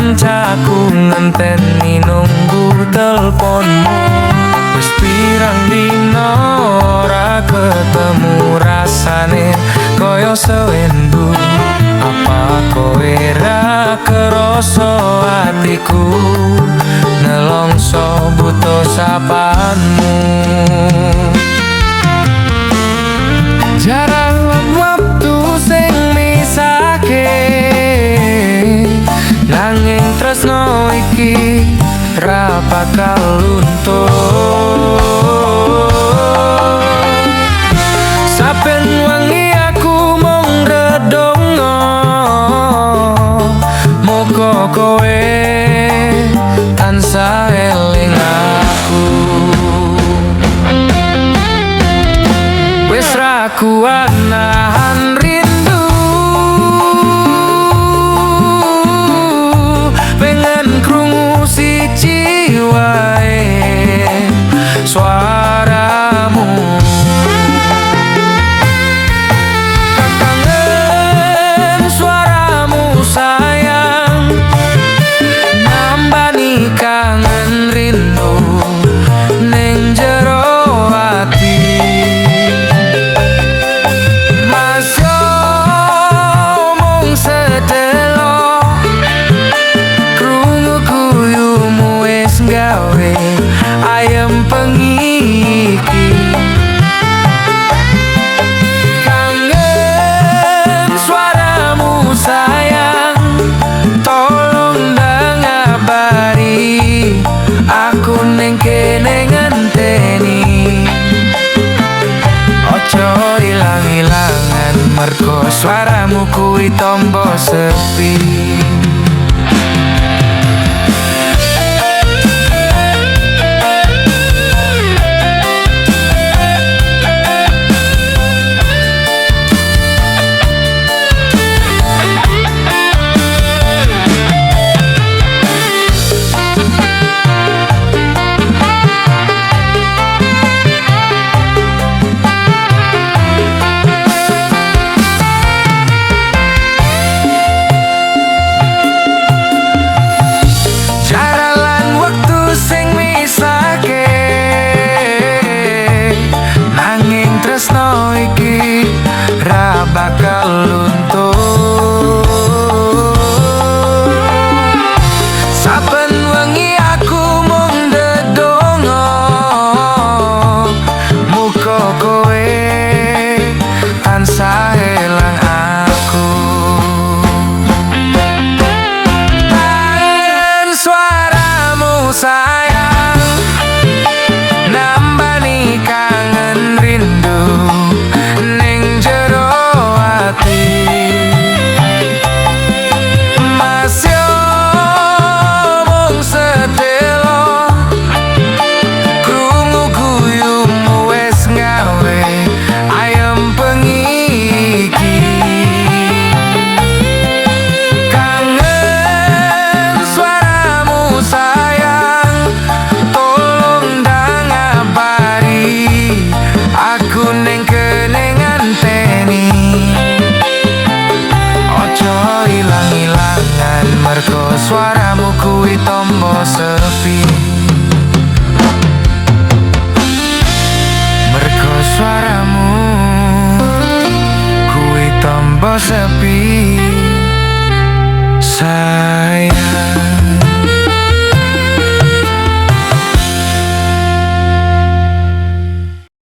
kancaku ngenteni nunggu telponmu. Wis pirang dina ora ketemu, rasane koyo sewendu. Apa kowe ra kerasa atiku nelongso butuh sapaanmu. Jarang wektu sing misahke, nanging tresno iki ra bakal luntur. Saben wengi aku mung ndedonga, muga kowe tansah eling aku. Wis ra kuat nahan rindu, pengen krungu siji wae suaramu. Kangen suaramu sayang, nambani kangen rindu ning jero ati. Masyo mung sedelo, krungu guyumu wis gawe ayem pengiki. Kangen suaramu sayang, tolong dang ngabari aku ning kene ngenteni. Ojo ilang-ilangan mergo suaramu kuwi tombo sepi. Tresno iki ra bakal luntur. Saben wengi aku mung ndedonga, muga kowe tansah eling aku. Kangen suaramu sayang, nambani kangen rindu ning jero ati. Masyo mung sedelo, krungu guyumu wis gawe ayem pengiki. Kangen suaramu sayang, tolong dang ngabari aku ning kene ngenteni. Ojo ilang-ilangan mergo suaramu kuwi tombo sepi. Mergo suaramu kuwi tombo sepi sayang.